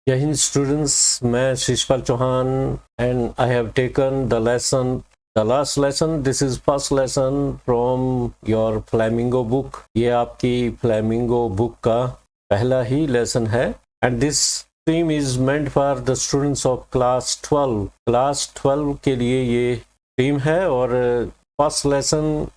जय हिंद स्टूडेंट्स, मैं Shishpal Chauhan and I have taken the last lesson. This is first lesson from your Flamingo book. ये आपकी Flamingo book का पहला ही लेसन है and this stream is meant for the students of class 12. Class 12 के लिए ये स्ट्रीम है और फर्स्ट लेसन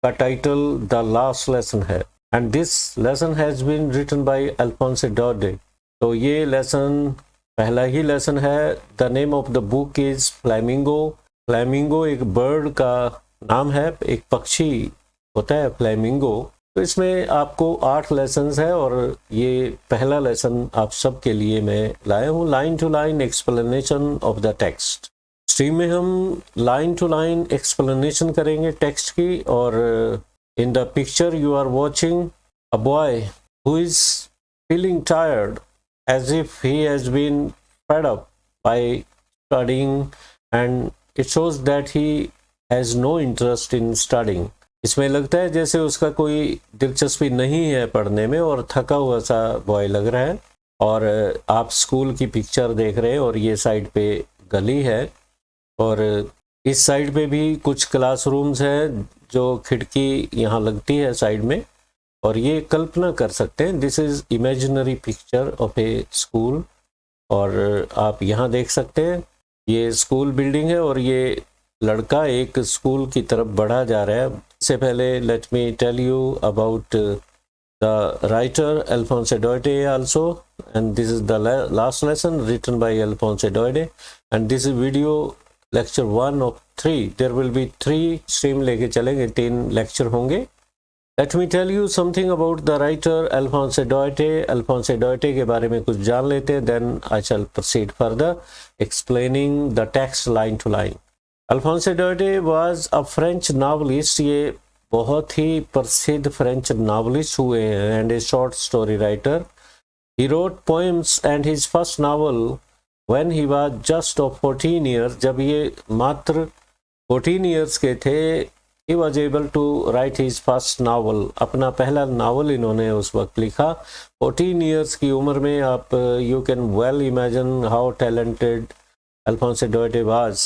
का टाइटल द लास्ट लेसन है and this lesson has been written by Alphonse Daudet. तो ये लेसन पहला ही लेसन है. The name of the book is flamingo. Flamingo एक बर्ड का नाम है, एक पक्षी होता है फ्लैमिंगो. तो इसमें आपको 8 लेसन्स है और ये पहला लेसन आप सब के लिए मैं लाया हूँ. Line to line explanation of the text. Stream में हम लाइन टू लाइन एक्सप्लेनेशन करेंगे टेक्स्ट की. और in the picture you are watching a boy who is feeling tired as if he has been fed up by studying, and it shows that he has no interest in studying. इसमें लगता है जैसे उसका कोई दिलचस्पी नहीं है पढ़ने में और थका हुआ सा बॉय लग रहा है. और आप स्कूल की पिक्चर देख रहे हैं और ये साइड पे गली है और इस साइड पे भी कुछ क्लासरूम्स हैं जो खिड़की यहाँ लगती है साइड में. और ये कल्पना कर सकते हैं, this is imaginary picture of A school. और आप यहाँ देख सकते हैं ये स्कूल बिल्डिंग है और ये लड़का एक स्कूल की तरफ बढ़ा जा रहा है. इससे पहले let me tell you about the writer Alphonse Daudet also, and this is the last lesson written by Alphonse Daudet and this is video lecture 1 of 3. There will be 3 stream लेके चलेंगे, 3 लेक्चर होंगे. Let me tell you something about the writer Alphonse Daudet. Alphonse Daudet के बारे में कुछ जान लेते हैं, then I shall proceed further explaining the text line to line. Alphonse Daudet was a French novelist. ये बहुत ही प्रसिद्ध फ्रेंच नॉवलिस्ट हुए हैं and a short story writer. He wrote poems and his first novel when he was just of 14 years. जब ये मात्र 14 years के थे, He was able to write his first novel. अपना पहला नावल इन्होंने उस वक्त लिखा. 14 years की उम्र में आप you can well imagine how talented Alphonse Daudet was.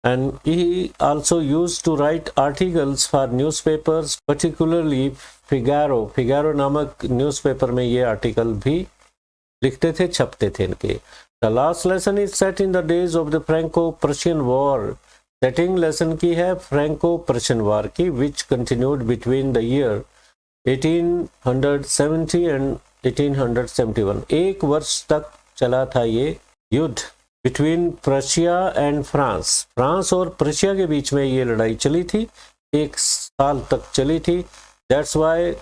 And he also used to write articles for newspapers, particularly Figaro. Figaro नामक न्यूज़पेपर में ये आर्टिकल भी लिखते थे, छपते थे इनके. The last lesson is set in the days of the Franco-Prussian War. Setting lesson की है फ्रैंको प्रशियन वार की, which continued between the year 1870 and 1871. 1 वर्ष तक चला था ये युद्ध between Prussia and France. France और प्रशिया के बीच में ये लड़ाई चली थी, 1 साल तक चली थी. That's why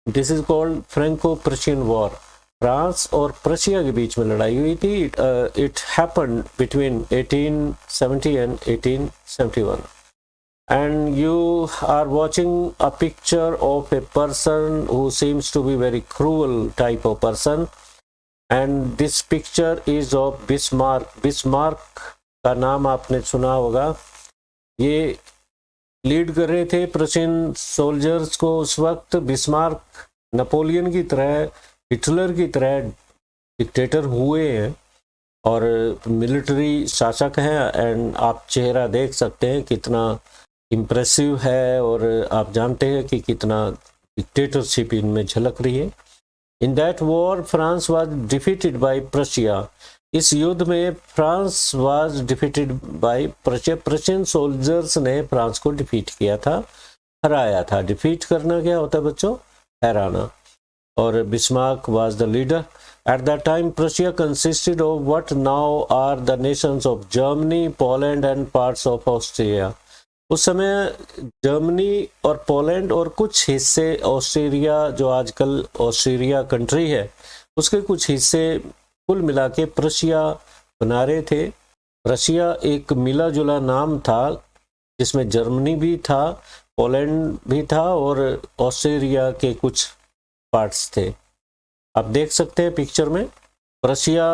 this is called Franco Prussian war. France और प्रशिया के बीच में लड़ाई हुई थी. It happened between 1870 and 1871. And you are watching a picture of a person who seems to be very cruel type of person. And this picture is of Bismarck. Bismarck का नाम आपने सुना होगा. ये लीड कर रहे थे प्रशियन सोल्जर्स को उस वक्त. बिस्मार्क नेपोलियन की तरह, हिटलर की तरह डिक्टेटर हुए हैं और मिलिट्री शासक हैं. एंड आप चेहरा देख सकते हैं कितना इम्प्रेसिव है और आप जानते हैं कि कितना डिक्टेटरशिप इनमें झलक रही है. In that war France was defeated by Prussia. इस युद्ध में France was defeated by Prussia. Prussian soldiers ने फ्रांस को डिफीट किया था, हराया था. डिफीट करना क्या होता है बच्चों? हराना. और Bismarck was the leader. At that time, Prussia consisted of what now are the nations of Germany, Poland and parts of Austria. उस समय जर्मनी और पोलैंड और कुछ हिस्से ऑस्ट्रेलिया, जो आजकल ऑस्ट्रेलिया कंट्री है, उसके कुछ हिस्से कुल मिला के प्रशिया बना रहे थे. प्रशिया एक मिला जुला नाम था जिसमें जर्मनी भी था, पोलैंड भी था और ऑस्ट्रेलिया के कुछ पार्ट्स थे. आप देख सकते हैं पिक्चर में Prussia,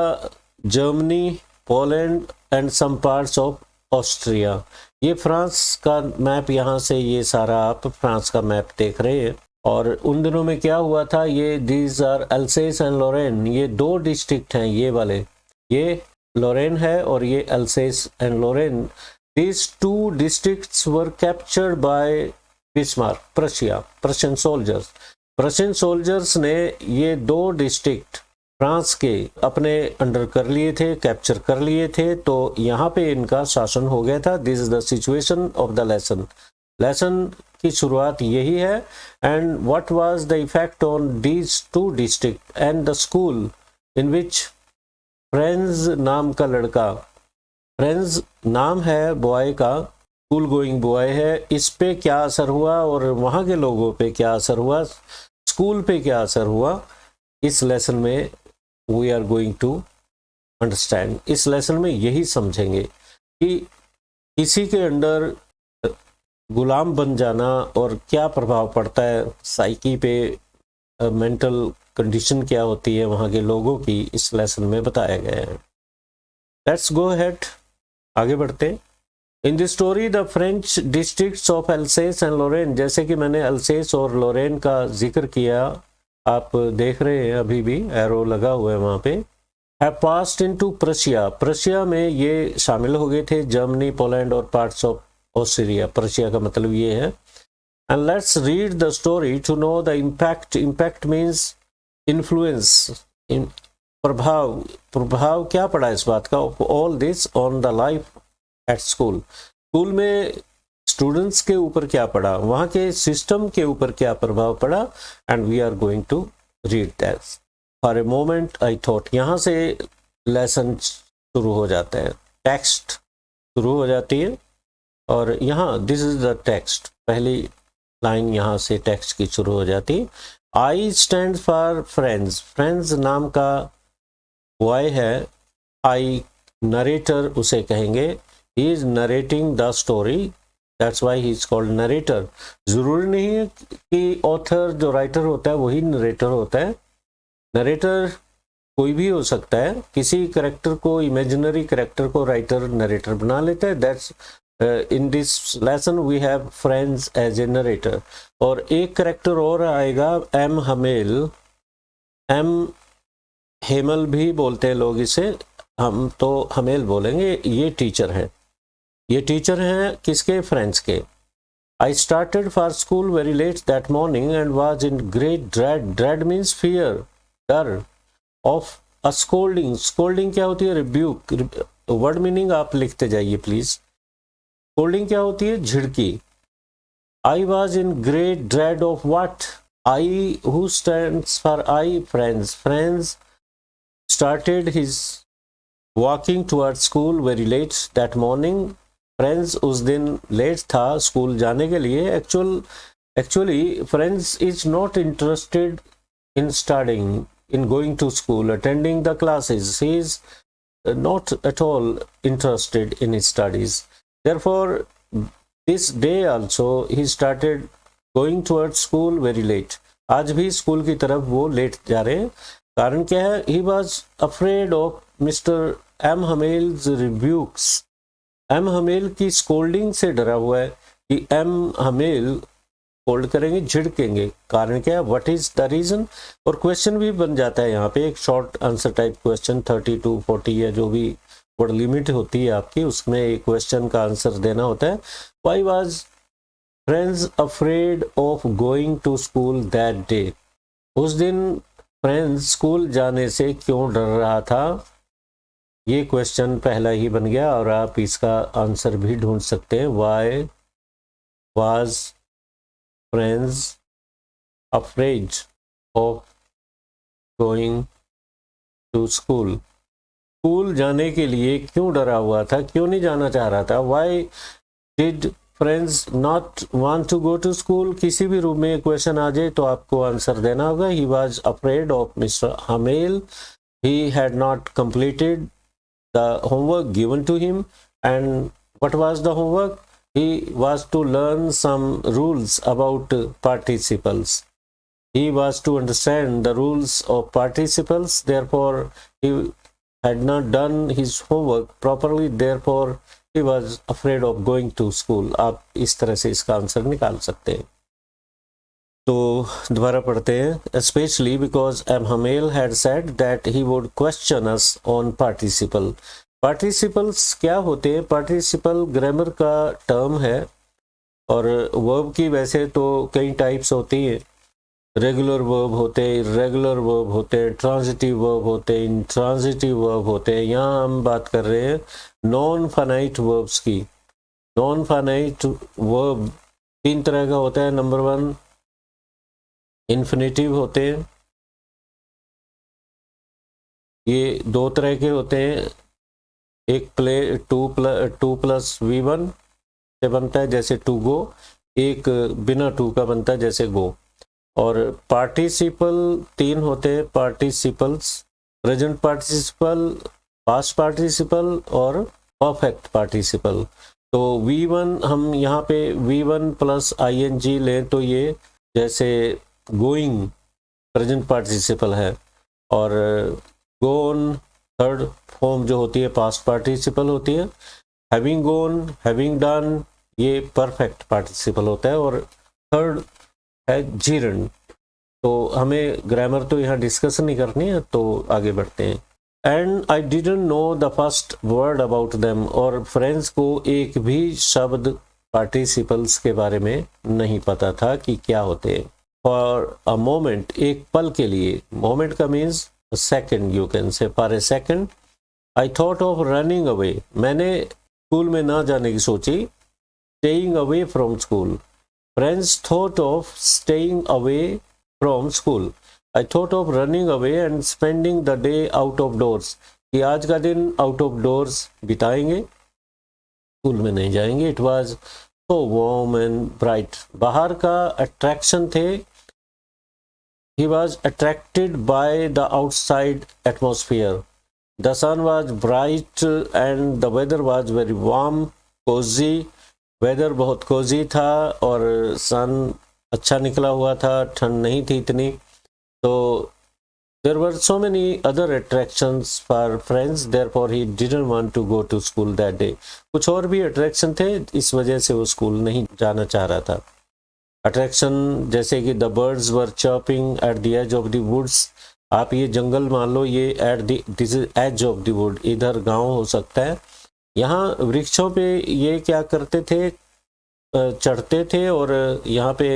Germany, Poland and some parts of Austria. ये फ्रांस का मैप, यहाँ से ये सारा आप फ्रांस का मैप देख रहे हैं. और उन दिनों में क्या हुआ था, ये these are Alsace and Lorraine, ये 2 डिस्ट्रिक्ट हैं ये वाले. ये लोरेन है और ये Alsace and Lorraine. These two districts were captured by Bismarck, Prussia, Prussian soldiers. Prussian soldiers ने ये दो डिस्ट्रिक्ट फ्रांस के अपने अंडर कर लिए थे, कैप्चर कर लिए थे, तो यहाँ पे इनका शासन हो गया था। This is the situation of the lesson. Lesson की शुरुआत यही है। And what was the effect on these two district and the school in which friends नाम का लड़का, फ्रेंड्स नाम है बॉय का, स्कूल गोइंग बॉय है, इस पे क्या असर हुआ और वहाँ के लोगों पे क्या असर हुआ, स्कूल पे क्या असर हुआ, इस लेसन में we are going to understand. इस लेसन में यही समझेंगे कि किसी के अंडर गुलाम बन जाना और क्या प्रभाव पड़ता है साइकी पे, मेंटल कंडीशन क्या होती है वहाँ के लोगों की, इस लेसन में बताया गया है। लेट्स गो अहेड, आगे बढ़ते हैं। In the story the French districts of Alsace and Lorraine, जैसे कि मैंने अल्सेस और लोरेन का जिक्र किया, आप देख रहे हैं अभी भी एरो लगा हुआ है वहाँ पे, have passed into Prussia. Prussia में ये शामिल हो गए थे, जर्मनी, पोलैंड और पार्ट्स ऑफ ऑस्ट्रिया। प्रशिया का मतलब ये है। And let's read the story to know the impact. Impact means influence, प्रभाव। प्रभाव क्या पड़ा इस बात का, all this on the life at school. School में स्टूडेंट्स के ऊपर क्या पड़ा, वहाँ के सिस्टम के ऊपर क्या प्रभाव पड़ा। And we are going to read that. For a moment I thought, यहाँ से लेसन शुरू हो जाता है, टेक्स्ट शुरू हो जाती है। और यहाँ दिस इज द टेक्स्ट, पहली लाइन यहाँ से टेक्स्ट की शुरू हो जाती है। I stand for friends, friends नाम का बॉय है, आई नरेटर उसे कहेंगे, he is narrating the story, that's why he is called narrator. जरूरी नहीं है कि ऑथर जो राइटर होता है वही नरेटर होता है, नरेटर कोई भी हो सकता है। किसी करेक्टर को, इमेजिनरी करेक्टर को राइटर नरेटर बना लेता है। That's in this lesson we have Franz as a narrator. और एक करेक्टर और आएगा, एम हमेल। एम हेमल भी बोलते हैं लोग इसे, हम तो हमेल बोलेंगे। ये टीचर है, ये टीचर हैं किसके, फ्रेंड्स के। I started for school very let that morning and was in great dread. Dread means fear, डर, ऑफ अ स्कोल्डिंग। स्कोल्डिंग क्या होती है, रिब्यूक। वर्ड मीनिंग आप लिखते जाइए प्लीज। स्कोल्डिंग क्या होती है, झिड़की। I was in great dread of what, I who stands for I, Franz. Franz started his walking towards school very late that morning. Franz उस दिन लेट था स्कूल जाने के लिए। Actually Franz is not interested in studying, in going to school, attending the classes. He is not at all interested in his studies. Therefore, this day also he started going towards school very late. आज भी school की तरफ वो late जा रहे हैं। कारण क्या है, he was afraid of Mr. M. Hamel's rebukes. M. Hamel की स्कोल्डिंग से डरा हुआ है कि M. Hamel होल्ड करेंगे, झिड़केंगे। कारण क्या है, व्हाट इज द रीजन। और क्वेश्चन भी बन जाता है यहाँ पे, एक short answer type question, 30 to 40 या जो भी वर्ड लिमिट होती है आपकी, उसमें एक क्वेश्चन का आंसर देना होता है। Why was friends afraid of going to school that day. उस दिन फ्रेंड्स स्कूल जाने से क्यों डर रहा था, ये क्वेश्चन पहला ही बन गया और आप इसका आंसर भी ढूंढ सकते हैं। Why was friends afraid of going to school। School जाने के लिए क्यों डरा हुआ था, क्यों नहीं जाना चाह रहा था। Why did friends not want to go to school। किसी भी रूप में क्वेश्चन आ जाए तो आपको आंसर देना होगा। He was afraid of Mr. Hamel। He had not completed the homework given to him। And what was the homework? He was to learn some rules about participles. He was to understand the rules of participles. Therefore, he had not done his homework properly. Therefore, he was afraid of going to school। आप इस तरह से इसका answer निकाल सकते हैं। तो दोबारा पढ़ते हैं। Specially because M Hamel had said that he would question us on participle. Participles क्या होते हैं? पार्टिसिपल ग्रामर का टर्म है और वर्ब की वैसे तो कई टाइप्स होती हैं। रेगुलर वर्ब होते हैं, इर्रेगुलर वर्ब होते हैं, ट्रांजिटिव वर्ब होते हैं, इंट्रांजिटिव वर्ब होते हैं। यहाँ हम बात कर रहे हैं नॉन फाइनाइट वर्ब्स की। नॉन फाइनाइट वर्ब 3 तरह का होता है। नंबर 1 इन्फिनेटिव होते हैं, ये 2 तरह के होते हैं। एक टू प्लस V1 से बनता है जैसे टू गो, एक बिना टू का बनता है जैसे गो। और पार्टिसिपल 3 होते हैं participles, present participle, past participle और परफेक्ट पार्टिसिपल। तो V1 हम यहाँ पे V1 प्लस ING लें तो ये जैसे गोइंग प्रेजेंट पार्टिसिपल है, और गोन थर्ड फॉर्म जो होती है पास्ट पार्टिसिपल होती है। हैविंग गोन, हैविंग डन ये परफेक्ट पार्टिसिपल होता है, और थर्ड है जीरन। तो हमें ग्रामर तो यहाँ डिस्कस नहीं करनी है, तो आगे बढ़ते हैं। And I didn't know the first word about them, और फ्रेंड्स को एक भी शब्द पार्टिसिपल्स के बारे में नहीं पता था कि क्या होते हैं। फॉर अ मोमेंट, एक पल के लिए, मोमेंट का means second, you can say for a second, I thought of running away, मैंने स्कूल में ना जाने की सोची। Staying away from school, friends thought of staying away from school. I thought of running away and spending the day out of doors. कि आज का दिन out of doors बिताएंगे, स्कूल में नहीं जाएंगे। It was so warm and bright. बाहर का attraction थे। He was attracted by the outside atmosphere. The sun was bright and the weather was very warm, cozy. Weather बहुत कोजी था और सन अच्छा निकला हुआ था, ठंड नहीं थी इतनी। तो there were so many other attractions for Franz, therefore he didn't want to go to school that day. कुछ और भी अट्रैक्शन थे, इस वजह से वो स्कूल नहीं जाना चाह रहा था। अट्रैक्शन जैसे कि the birds were chirping at the edge of the woods. आप ये जंगल मान लो, ये at this is edge of the wood, इधर गाँव हो सकता है। यहाँ वृक्षों पे ये क्या करते थे, चढ़ते थे, और यहाँ पे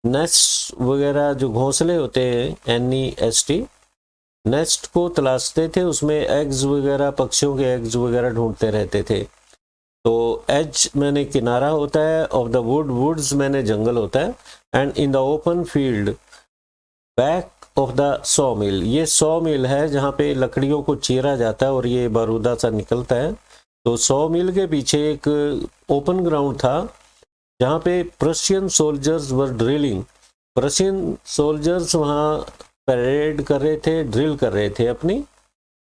नेस्ट वगैरह जो घोंसले होते हैं NEST, नेस्ट को तलाशते थे, उसमें एग्स वगैरह, पक्षियों के एग्स वगैरह ढूंढते रहते थे। तो एज मैंने किनारा होता है, ऑफ द वुड, वुड्स मैंने जंगल होता है, and in the open field back of the sawmill, ये सॉ मिल है जहाँ पे लकड़ियों को चीरा जाता है और ये बारूदा सा निकलता है। तो सॉ मिल के पीछे एक ओपन ग्राउंड था जहाँ पे प्रशियन सोल्जर्स वर ड्रिलिंग। प्रशियन सोल्जर्स वहाँ परेड कर रहे थे, ड्रिल कर रहे थे। अपनी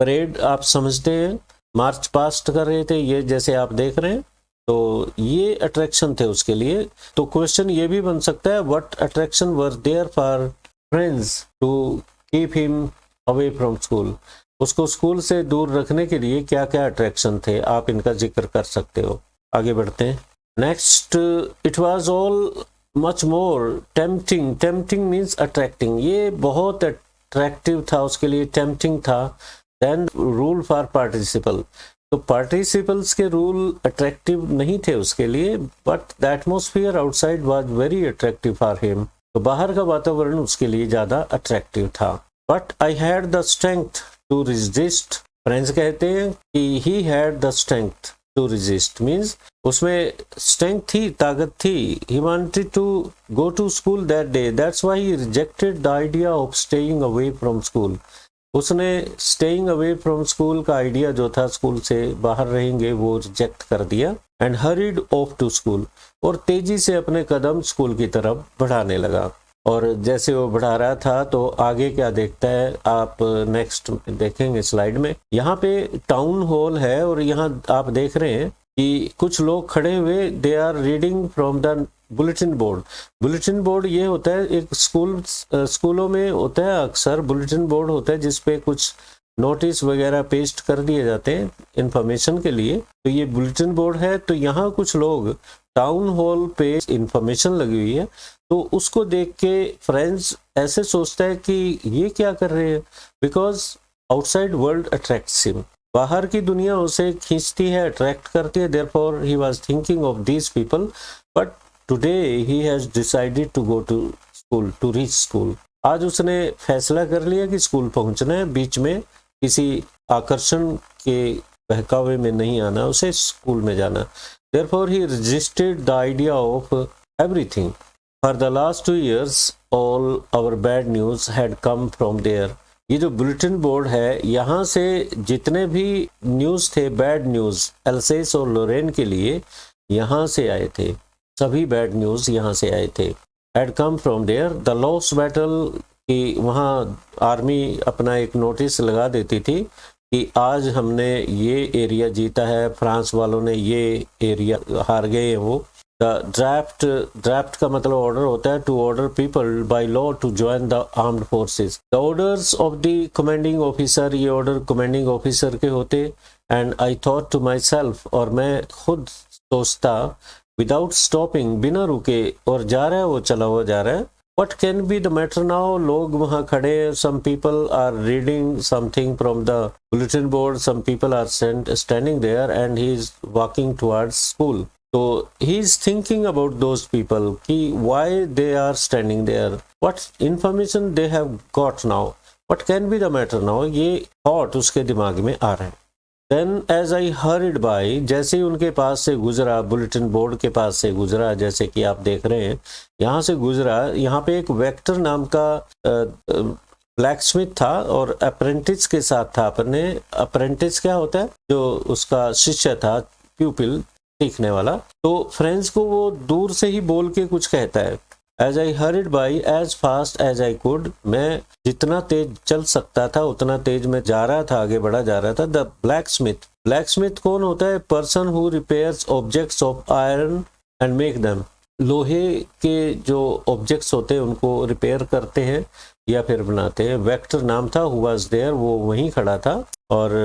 परेड आप समझते हैं, मार्च पास्ट कर रहे थे, ये जैसे आप देख रहे हैं। तो ये अट्रैक्शन थे उसके लिए। तो क्वेश्चन ये भी बन सकता है, what attraction were there for Franz to keep him away from school. उसको स्कूल से दूर रखने के लिए क्या क्या अट्रैक्शन थे, आप इनका जिक्र कर सकते हो। आगे बढ़ते हैं। Next, it was all much more tempting. Tempting means attracting, ये बहुत अट्रैक्टिव था उसके लिए, टेम्पटिंग था। देन रूल फॉर पार्टिसिपल, तो पार्टिसिपल्स के रूल अट्रैक्टिव नहीं थे उसके लिए, but the atmosphere outside was very attractive for him. तो बाहर का वातावरण उसके लिए ज़्यादा अट्रैक्टिव था। But I had the strength to resist. Franz कहते हैं कि he had the strength to resist, means उसमें स्ट्रेंथ थी, ताकत थी। He wanted to go to school that day, that's why he rejected the idea of staying away from school. उसने staying away from school का idea जो था, school से बाहर रहेंगे, वो रिजेक्ट कर दिया। And hurried off to school, और तेजी से अपने कदम स्कूल की तरफ बढ़ाने लगा। और जैसे वो बढ़ा रहा था तो आगे क्या देखता है, आप नेक्स्ट देखेंगे स्लाइड में। यहाँ पे टाउन हॉल है और यहाँ आप देख रहे हैं कि कुछ लोग खड़े हुए, they are reading from the bulletin board. Bulletin board ये होता है, एक स्कूलों में होता है अक्सर, बुलेटिन बोर्ड होता है जिसपे कुछ नोटिस वगैरह पेस्ट कर दिए जाते हैं इंफॉर्मेशन के लिए। तो ये बुलेटिन बोर्ड है। तो यहाँ कुछ लोग, टाउन हॉल पे इंफॉर्मेशन लगी हुई है, तो उसको देख के फ्रेंड्स ऐसे सोचता है कि ये क्या कर रहे हैं, because outside world attracts him, बाहर की दुनिया उसे खींचती है, अट्रैक्ट करती है, therefore he was thinking of these people, but today he has decided to go to school, to reach school. आज उसने फैसला कर लिया कि स्कूल पहुंचना है, बीच में किसी आकर्षण के बहकावे में नहीं आना, उसे स्कूल में जाना। Therefore he resisted the idea of everything. For the last 2 years, all our bad news had come from there. ये जो बुलेटिन बोर्ड है, यहाँ से जितने भी न्यूज़ थे, बैड न्यूज़ एल्सेस और लोरेन के लिए, यहाँ से आए थे, सभी बैड न्यूज़ यहाँ से आए थे। Had come from there. The lost battle कि वहाँ आर्मी अपना एक नोटिस लगा देती थी कि आज हमने ये एरिया जीता है, फ्रांस वालों ने ये एरिया हार गए हैं। वो ड्राफ्ट का मतलब ऑर्डर होता है, to order people by law to join the armed forces. The orders of the commanding officer, ये ऑर्डर कमांडिंग ऑफिसर के होते। And I thought to myself, और मैं खुद सोचता, विदाउट स्टॉपिंग, बिना रुके, और जा रहा है वो, चला हुआ जा रहा है। What can be the matter now? लोग वहाँ खड़े, some people are reading something from the bulletin board, some people are standing there, and he is walking towards school. So he is thinking about those people कि why they are standing there, what information they have got now, what can be the matter now, ये thought उसके दिमाग में आ रहा है। Then as I hurried by, जैसे ही उनके पास से गुजरा, बुलेटिन बोर्ड के पास से गुजरा, जैसे कि आप देख रहे हैं, यहाँ से गुजरा, यहाँ पे एक वेक्टर नाम का ब्लैक स्मिथ था और अप्रेंटिस के साथ था। अपने अप्रेंटिस क्या होता है, जो उसका शिष्य था, प्यूपिल, सीखने वाला। तो फ्रेंड्स को वो दूर से ही बोल के कुछ कहता है, As I hurried by as fast as I could, मैं जितना तेज चल सकता था उतना तेज मैं जा रहा था, आगे बढ़ा जा रहा था। द ब्लैक स्मिथ कौन होता है? Person who repairs objects of iron and make them, लोहे के जो ऑब्जेक्ट्स होते हैं उनको रिपेयर करते हैं या फिर बनाते हैं। वेक्टर नाम था, हु वाज देयर, वो वहीं खड़ा था। और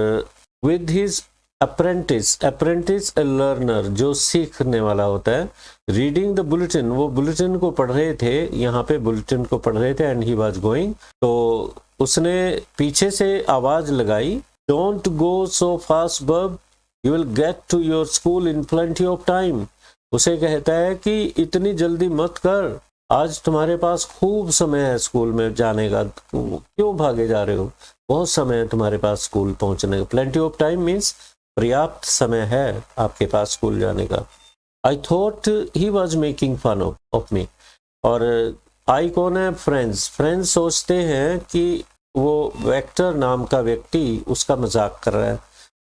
with his apprentice A learner, जो सीखने वाला होता है। रीडिंग द बुलेटिन, वो बुलेटिन को पढ़ रहे थे, यहाँ पे बुलेटिन को पढ़ रहे थे। एंड ही वाज गोइंग, तो उसने पीछे से आवाज लगाई, don't go so fast bub, you will get to your school in plenty of time. उसे कहता है कि इतनी जल्दी मत कर, आज तुम्हारे पास खूब समय है स्कूल में जाने का, क्यों भागे जा रहे हो, बहुत समय है तुम्हारे पास स्कूल पहुंचने का। प्लेंटी ऑफ टाइम मीन्स पर्याप्त समय है आपके पास स्कूल जाने का। I thought he was making fun of me, और आई कौन है? फ्रेंड्स सोचते हैं कि वो वेक्टर नाम का व्यक्ति उसका मजाक कर रहा है,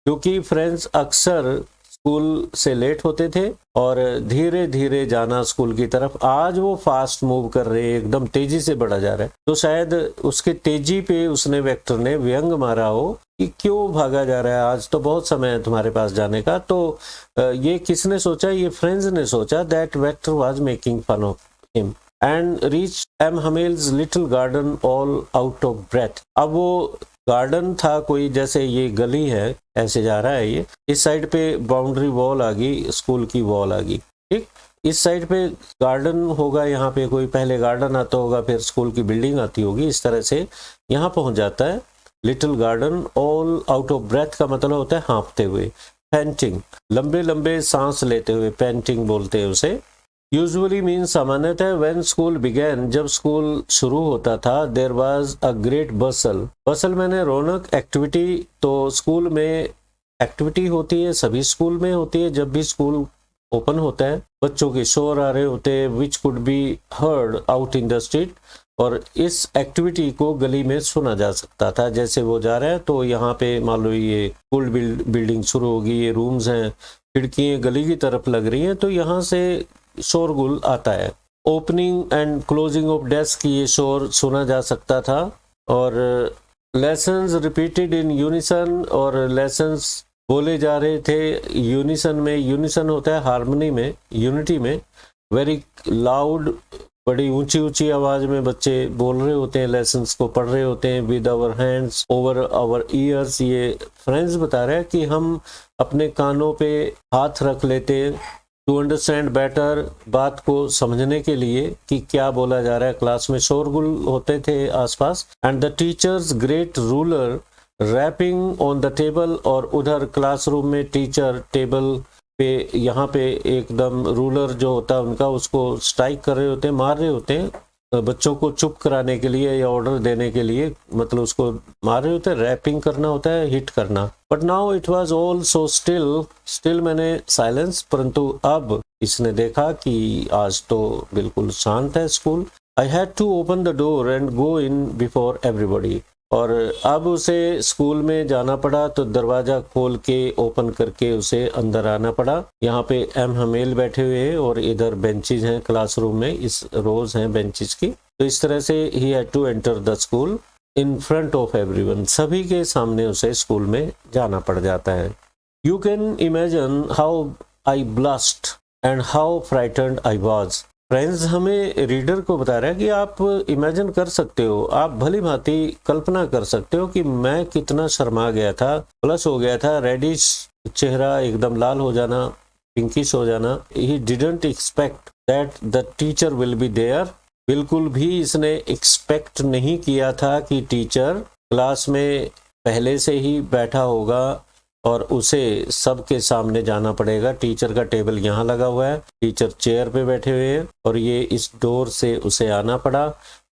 क्योंकि फ्रेंड्स अक्सर स्कूल से लेट होते थे और धीरे धीरे जाना स्कूल की तरफ। आज वो फास्ट मूव कर रहे हैं, एकदम तेजी से बढ़ा जा रहा है। तो शायद उसके तेजी पे उसने वेक्टर ने व्यंग मारा हो कि क्यों भागा जा रहा है, आज तो बहुत समय है तुम्हारे पास जाने का। तो ये किसने सोचा? ये फ्रेंड्स ने सोचा that Wachter was making fun of him and reach M Hamel's little garden all out of breath. अब वो गार्डन था कोई, जैसे ये गली है, ऐसे जा रहा है ये, इस साइड पे बाउंड्री वॉल आ गई, स्कूल की वॉल आ गई, ठीक। इस साइड पे गार्डन होगा, यहाँ पे कोई पहले गार्डन आता होगा, फिर स्कूल की बिल्डिंग आती होगी, इस तरह से यहाँ पहुंच जाता है। Little garden all out of breath का मतलब होता है हाँफते हुए, पैंटिंग, लंबे लंबे सांस लेते हुए, पैंटिंग बोलते हैं उसे। यूजुअली मीन सामान्यतः व्हेन स्कूल बिगेन, जब स्कूल शुरू होता था, देयर वाज अ ग्रेट बसल मैंने रौनक, एक्टिविटी। तो स्कूल में एक्टिविटी होती है, सभी स्कूल में होती है। जब भी स्कूल ओपन होता है, बच्चों के शोर आ रहे होते हैं, which could be heard out in the street, और इस एक्टिविटी को गली में सुना जा सकता था। जैसे वो जा रहा है तो यहाँ पे मान लो ये स्कूल बिल्डिंग शुरू होगी, ये रूम्स हैं, खिड़कियाँ गली की तरफ लग रही हैं, तो यहाँ से शोरगुल आता है। Opening and closing of desk, ये शोर सुना जा सकता था। और लेसन्स रिपीटेड इन यूनिसन, और लेसन्स बोले जा रहे थे यूनिसन में। यूनिसन होता है हार्मनी में, यूनिटी में। वेरी लाउड, बड़ी ऊंची ऊंची आवाज में बच्चे बोल रहे होते हैं, लेसन्स को पढ़ रहे होते हैं। With our hands over our ears, ये फ्रेंड्स बता रहे हैं कि हम अपने कानों पे हाथ रख लेते टू अंडरस्टैंड बेटर, बात को समझने के लिए कि क्या बोला जा रहा है। क्लास में शोरगुल होते थे आसपास। And the teachers great ruler rapping on the table, और उधर क्लासरूम में टीचर टेबल पे यहाँ पे एकदम रूलर जो होता है उनका, उसको स्ट्राइक कर रहे होते हैं, मार रहे होते हैं बच्चों को चुप कराने के लिए या ऑर्डर देने के लिए, मतलब उसको मार रहे होते हैं। रैपिंग करना होता है हिट करना। But now it was all so still मैंने साइलेंस, परंतु अब इसने देखा कि आज तो बिल्कुल शांत है school. I had to open the door and go in before everybody, और अब उसे स्कूल में जाना पड़ा तो दरवाजा खोल के ओपन करके उसे अंदर आना पड़ा। यहाँ पे एम हमेल बैठे हुए हैं और इधर बेंचेज हैं क्लासरूम में, इस रोज हैं बेंचेज की। तो इस तरह से ही had to enter the school in front of everyone, सभी के सामने उसे स्कूल में जाना पड़ जाता है। You can imagine how I blast and how frightened I was. Friends, हमें रीडर को बता रहा है कि आप इमेजिन कर सकते हो, आप भली भांति कल्पना कर सकते हो कि मैं कितना शर्मा गया था, प्लस हो गया था, रेडिश चेहरा एकदम लाल हो जाना, पिंकिश हो जाना। He didn't expect that the teacher will be there. बिल्कुल भी इसने एक्सपेक्ट नहीं किया था कि टीचर क्लास में पहले से ही बैठा होगा और उसे सबके सामने जाना पड़ेगा। टीचर का टेबल यहाँ लगा हुआ है, टीचर चेयर पे बैठे हुए हैं और ये इस डोर से उसे आना पड़ा।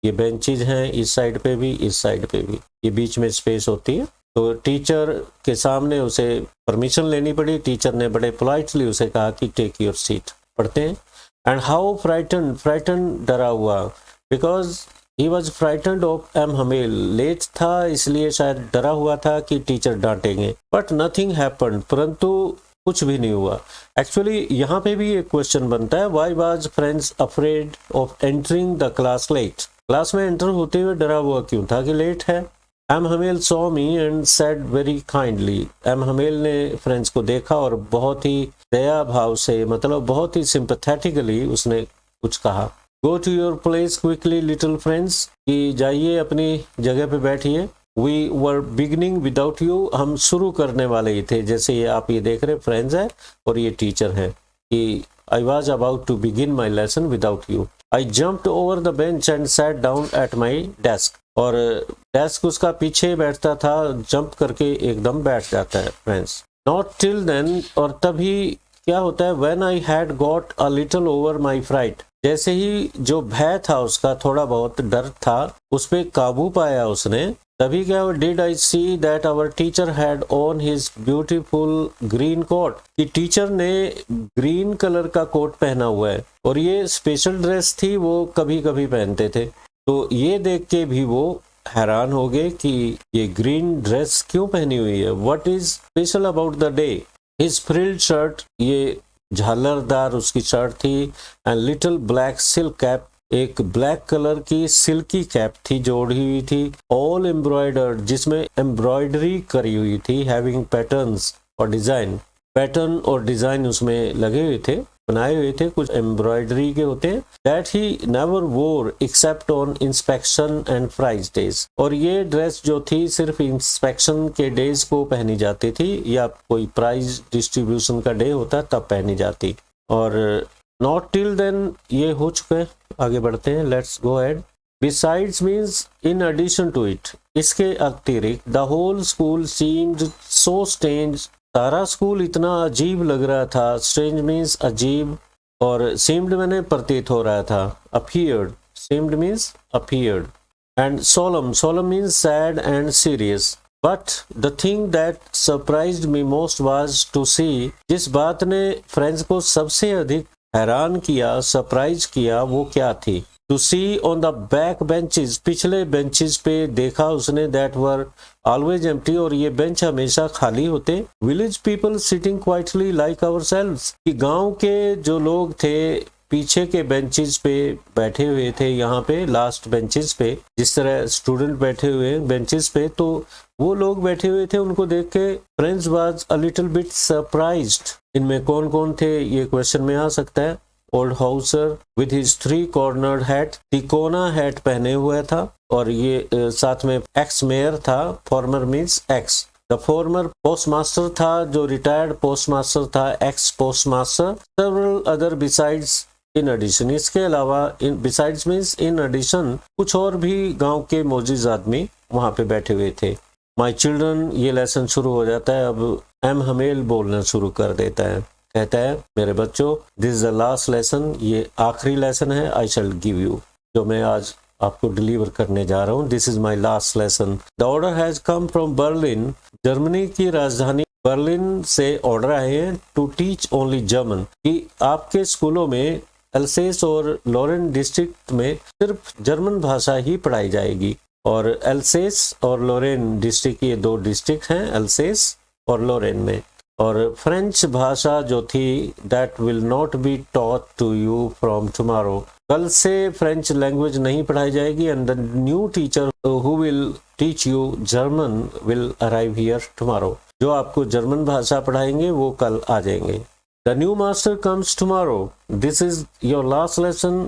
ये बेंचेज हैं इस साइड पे भी, इस साइड पे भी, ये बीच में स्पेस होती है। तो टीचर के सामने उसे परमिशन लेनी पड़ी। टीचर ने बड़े पोलाइटली उसे कहा कि टेक योर सीट। पढ़ते हैं। एंड हाउ फ्राइटन डरा हुआ, because he was frightened of M Hamel. Late था इसलिए शायद डरा हुआ था कि टीचर डांटेंगे। बट नथिंग हैपेंड, परंतु कुछ भी नहीं हुआ। एक्चुअली यहाँ पे भी एक क्वेश्चन बनता है, why was friends afraid of entering the class late. Class में एंटर होते हुए डरा हुआ क्यों था कि लेट है। M Hamel saw me and said very kindly. M Hamel ने फ्रेंड्स को देखा और बहुत ही दया भाव से, मतलब बहुत ही सिंपैथेटिकली उसने कुछ कहा। Go to your place quickly little friends, कि जाइए अपनी जगह पे बैठिए। We were beginning without you, हम शुरू करने वाले ही थे। जैसे ये आप ये देख रहे फ्रेंड्स है और ये टीचर है कि I was about to begin my lesson without you. I jumped over the bench and sat down at my desk, और डेस्क उसका पीछे बैठता था, जंप करके एकदम बैठ जाता है फ्रेंड्स। नॉट टिल देन, और तभी क्या होता है, when I had got a little over my fright, जैसे ही जो भय था उसका, थोड़ा बहुत डर था, उस पर काबू पाया उसने, तभी क्या, did I see that our teacher had on his beautiful green coat, कि टीचर ने ग्रीन कलर का कोट पहना हुआ है और ये स्पेशल ड्रेस थी, वो कभी कभी पहनते थे। तो ये देख के भी वो हैरान हो गए कि ये ग्रीन ड्रेस क्यों पहनी हुई है, what is special about the day. His frilled shirt, ये झालरदार उसकी शर्ट थी। And little black silk cap, एक ब्लैक कलर की सिल्की कैप थी जो ओढ़ी हुई थी। ऑल एम्ब्रॉयडर्ड, जिसमें एम्ब्रॉयडरी करी हुई थी। हैविंग पैटर्न्स और डिजाइन, पैटर्न और डिजाइन उसमें लगे हुए थे, बनाए हुए थे, कुछ एम्ब्रॉयडरी के होते हैं। That he never wore except on inspection and prize days, और ये ड्रेस जो थी सिर्फ इंस्पेक्शन के डेज को पहनी जाती थी, या कोई प्राइज डिस्ट्रीब्यूशन का डे होता तब पहनी जाती। और नॉट टिल देन ये हो चुके। आगे बढ़ते हैं, let's go ahead. Besides means in addition to it, इसके अतिरिक्त the whole school seemed so strange, सारा स्कूल इतना अजीब लग रहा था। स्ट्रेंज मीन्स अजीब, और सीम्ड मैंने प्रतीत हो रहा था। Appeared, seemed means appeared. And solemn, solemn means sad and serious. But the thing that surprised me most was to see, जिस बात ने फ्रेंड्स को सबसे अधिक हैरान किया, सरप्राइज किया, वो क्या थी। To see on the back benches, पिछले बेंचेस पे देखा उसने, दैट वर ऑलवेज एम्प्टी, और ये बेंच हमेशा खाली होते। Village people sitting quietly like ourselves, कि गांव के जो लोग थे पीछे के बेंचेस पे बैठे हुए थे, यहाँ पे लास्ट बेंचेस पे जिस तरह स्टूडेंट बैठे हुए बेंचेस पे, तो वो लोग बैठे हुए थे। उनको देख के friends was a little bit surprised. इनमें कौन कौन थे ये क्वेश्चन में आ सकता है। Old Hauser with his 3 cornered hat, तिकोना हैट पहने हुए था, और ये साथ में एक्स मेयर था। Former means ex, the former postmaster था, जो रिटायर्ड पोस्टमास्टर था, ex postmaster, several other besides in addition, इसके अलावा बिसाइड्स मीन्स इन एडिशन कुछ और भी गांव के मोजिज आदमी वहां पे बैठे हुए थे। माई चिल्ड्रन, ये लेसन शुरू हो जाता है। अब एम हमेल बोलना शुरू कर देता है, कहता है मेरे बच्चों, this is the last lesson, ये आखिरी लेसन है, आई शैल गिव यू, जो मैं आज आपको डिलीवर करने जा रहा हूँ। This is my last lesson. The order has come from Berlin, Germany की राजधानी बर्लिन से ऑर्डर आए हैं, टू टीच ओनली जर्मन, कि आपके स्कूलों में एल्सेस और लोरेन डिस्ट्रिक्ट में सिर्फ जर्मन भाषा ही पढ़ाई जाएगी। और एल्सेस और लोरेन डिस्ट्रिक्ट, ये दो डिस्ट्रिक्ट हैं एल्सेस और लोरेन में। और फ्रेंच भाषा जो थी, that will not be taught to you from tomorrow, कल से फ्रेंच लैंग्वेज नहीं पढ़ाई जाएगी। And the new teacher who will teach you German will arrive here tomorrow, जो आपको जर्मन भाषा पढ़ाएंगे वो कल आ जाएंगे। The new master comes tomorrow. This is your last lesson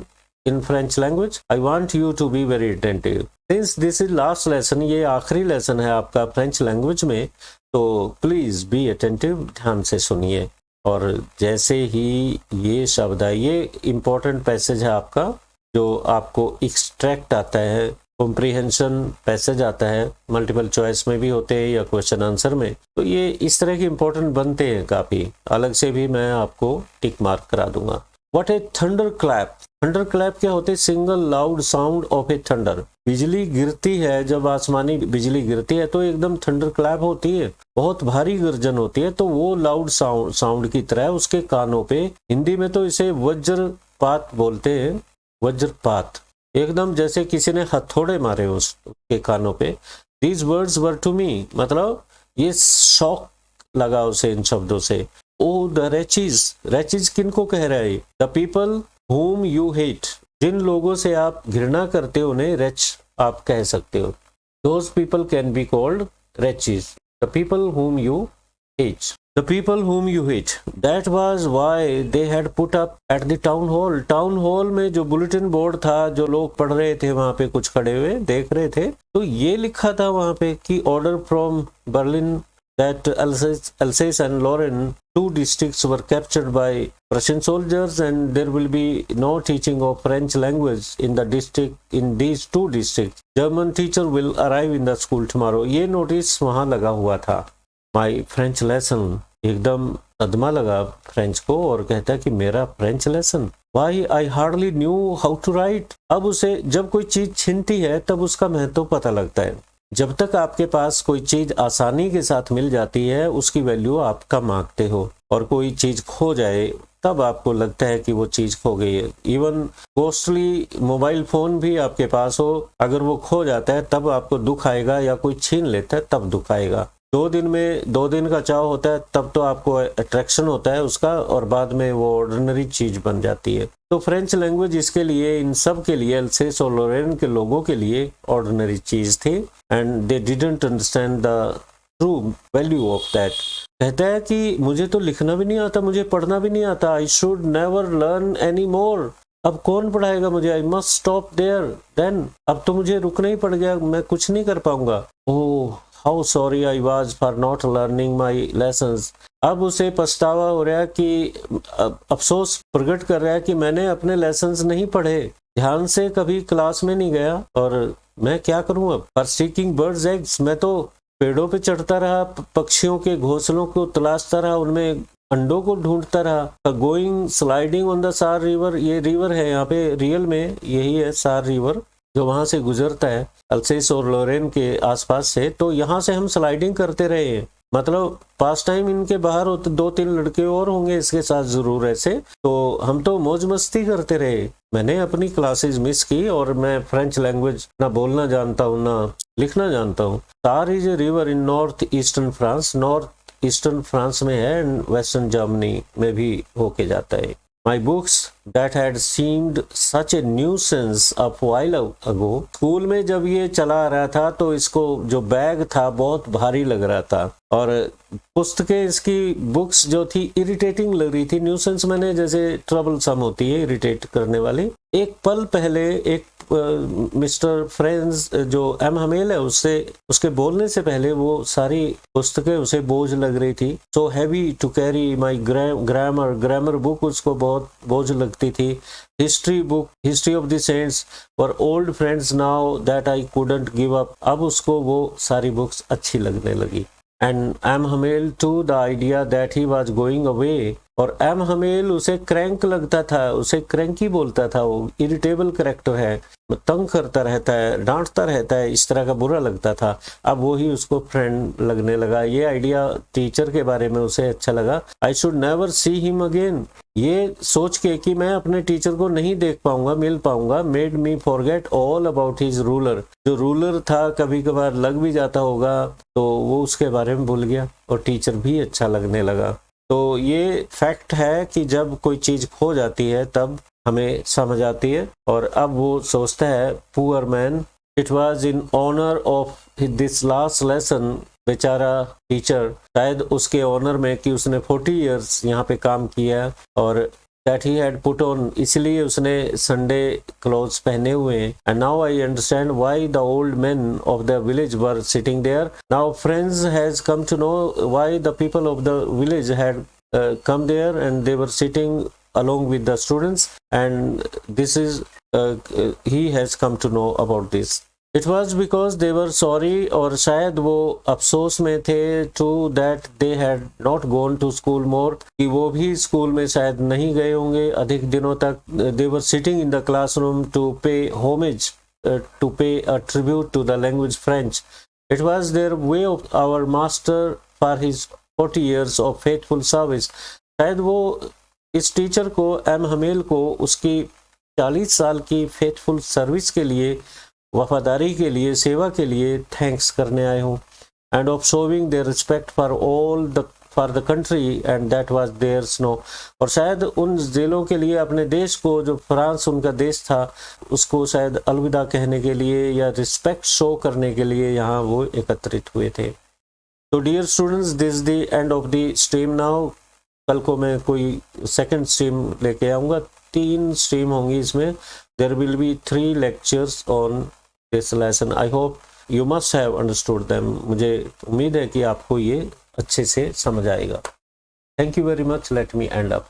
in French language. I want you to be very attentive. Since this is last lesson, ये आखिरी lesson है आपका फ्रेंच लैंग्वेज में, तो प्लीज बी अटेंटिव, ध्यान से सुनिए। और जैसे ही ये शब्द है, ये इम्पोर्टेंट पैसेज है आपका, जो आपको एक्सट्रैक्ट आता है, कॉम्प्रिहेंशन पैसेज आता है, मल्टीपल चॉइस में भी होते हैं या क्वेश्चन आंसर में, तो ये इस तरह के इंपॉर्टेंट बनते हैं काफी। अलग से भी मैं आपको टिक मार्क करा दूंगा। What A thunder clap, thunder clap क्या होते हैं? Single loud sound of A thunder, बिजली गिरती है, जब आसमानी बिजली गिरती है तो एकदम थंडर क्लैप होती है, बहुत भारी गर्जन होती है, तो वो लाउड साउंड की तरह उसके कानों पे, हिंदी में तो इसे वज्रपात बोलते हैं, वज्रपात, एकदम जैसे किसी ने हथौड़े मारे उसके कानों पे। These words were to me, मतलब ये शौक लगा उसे इन शब्दों से। ओ द रेचिज, रेचिज किनको कह रहा है? The people whom you hate, जिन लोगों से आप घृणा करते हो उन्हें रेच आप कह सकते हो। Those people can be called wretches. The people whom you hate. The people whom you hate. That was why they had put up at the town hall. Town hall में जो बुलेटिन बोर्ड था, जो लोग पढ़ रहे थे वहां पे कुछ खड़े हुए देख रहे थे, तो ये लिखा था वहां पे कि order from Berlin that Alsace and Lorraine, two districts, were captured by Prussian soldiers, and there will be no teaching of French language in the district, in these two districts. German teacher will arrive in the school tomorrow. ये notice वहां लगा हुआ था। My French lesson, एकदम सदमा लगा French को और कहता है कि मेरा French lesson, Why I hardly knew how to write. अब उसे जब कोई चीज छिनती है तब उसका महत्व पता लगता है। जब तक आपके पास कोई चीज आसानी के साथ मिल जाती है उसकी वैल्यू आप कम आंकते हो, और कोई चीज खो जाए तब आपको लगता है कि वो चीज खो गई है। इवन कॉस्टली मोबाइल फोन भी आपके पास हो, अगर वो खो जाता है तब आपको दुख आएगा, या कोई छीन लेता है तब दुख आएगा। 2 दिन का चाव होता है तब तो आपको अट्रैक्शन होता है उसका, और बाद में वो ऑर्डिनरी चीज बन जाती है। तो फ्रेंच लैंग्वेज इसके लिए, इन सब के लिए, अल्सेस और लोरेन के लोगों के लिए ऑर्डिनरी चीज थी, and they didn't understand the true value of that. कहता है कि मुझे तो लिखना भी नहीं आता, मुझे पढ़ना भी नहीं आता, I should never learn any more. अब कौन पढ़ाएगा मुझे? I must stop there then, अब तो मुझे रुकना ही पड़ गया, मैं कुछ नहीं कर पाऊंगा। Oh how sorry I was for not learning my lessons. अब उसे पछतावा हो रहा है कि अफसोस प्रकट कर रहा है कि मैंने अपने लेसन्स नहीं पढ़े, ध्यान से कभी क्लास में नहीं गया, और मैं क्या करूं अब। फॉर सीकिंग बर्ड्स एग्स, मैं तो पेड़ों पे चढ़ता रहा, पक्षियों के घोंसलों को तलाशता रहा, उनमें अंडों को ढूंढता रहा। गोइंग स्लाइडिंग ऑन द सार रिवर, ये रिवर है यहाँ पे रियल में, यही है सार रिवर जो वहां से गुजरता है अल्सेस और लोरेन के आसपास से, तो यहाँ से हम स्लाइडिंग करते रहे हैं। मतलब पास टाइम इनके बाहर होते 2-3 लड़के और होंगे इसके साथ जरूर ऐसे, तो हम तो मौज मस्ती करते रहे। मैंने अपनी क्लासेस मिस की, और मैं फ्रेंच लैंग्वेज ना बोलना जानता हूँ ना लिखना जानता हूँ। सार is a river in north eastern France, north eastern France में है, एंड वेस्टर्न जर्मनी में भी होके जाता है। My books that had seemed such a nuisance a while ago. School में जब ये चला आ रहा था तो इसको जो बैग था बहुत भारी लग रहा था और पुस्तकें इसकी बुक्स जो थी इरिटेटिंग लग रही थी। न्यूसेंस मैंने जैसे ट्रबल सम होती है, इरिटेट करने वाली। एक पल पहले एक मिस्टर फ्रेंड्स जो एम हमेल है उसके बोलने से पहले वो सारी पुस्तकें उसे बोझ लग रही थी। So heavy to carry my grammar book उसको बहुत बोझ लगती थी। हिस्ट्री ऑफ द सेंट्स और old friends now that I couldn't give up, अब उसको वो सारी बुक्स अच्छी लगने लगी। And M Hamel to the idea that he was going away, और एम हमेल उसे क्रैंक लगता था, उसे क्रैंकी बोलता था। वो इरिटेबल कैरेक्टर है, तंग करता रहता है, डांटता रहता है, इस तरह का बुरा लगता था। अब वो ही उसको फ्रेंड लगने लगा। ये आइडिया टीचर के बारे में उसे अच्छा लगा। आई should never see him again, ये सोच के कि मैं अपने टीचर को नहीं देख पाऊंगा, मिल पाऊंगा, made me forget all about his ruler, जो रूलर था कभी कभार लग भी जाता होगा तो वो उसके बारे में भूल गया और टीचर भी अच्छा लगने लगा। तो ये फैक्ट है कि जब कोई चीज खो जाती है तब हमें समझ आती है। और अब वो सोचता है poor man, it was in honour of this last lesson, बेचारा टीचर शायद उसके ऑनर में कि उसने 40 इयर्स यहाँ पे काम किया और that he had put on, इसलिए उसने संडे क्लोथ्स पहने हुए हैं। And now I understand why the old men of the village were sitting there. Now friends has come to know why the people of the village had come there and they were sitting along with the students, and this is he has come to know about this. It was because they were sorry, और शायद वो अफसोस में थे to that they had not gone to school more, कि वो भी school में शायद नहीं गए होंगे अधिक दिनों तक। They were sitting in the classroom to pay homage, to pay a tribute to the language French. It was their way of our master for his 40 years of faithful service. शायद वो इस टीचर को, M humble को, उसकी 40 साल की faithful service के लिए, वफादारी के लिए, सेवा के लिए थैंक्स करने आए हूँ। And of showing their respect for the country and that was their snow, और शायद उन जिलों के लिए, अपने देश को, जो फ्रांस उनका देश था, उसको शायद अलविदा कहने के लिए या रिस्पेक्ट शो करने के लिए यहाँ वो एकत्रित हुए थे। तो dear students, this the end of the stream now. कल को मैं कोई सेकंड स्ट्रीम लेके आऊँगा, 3 स्ट्रीम होंगी इसमें। There will be 3 lectures on this lesson. I hope you must have understood them. मुझे उम्मीद है कि आपको ये अच्छे से समझ आएगा। Thank you very much. Let me and up.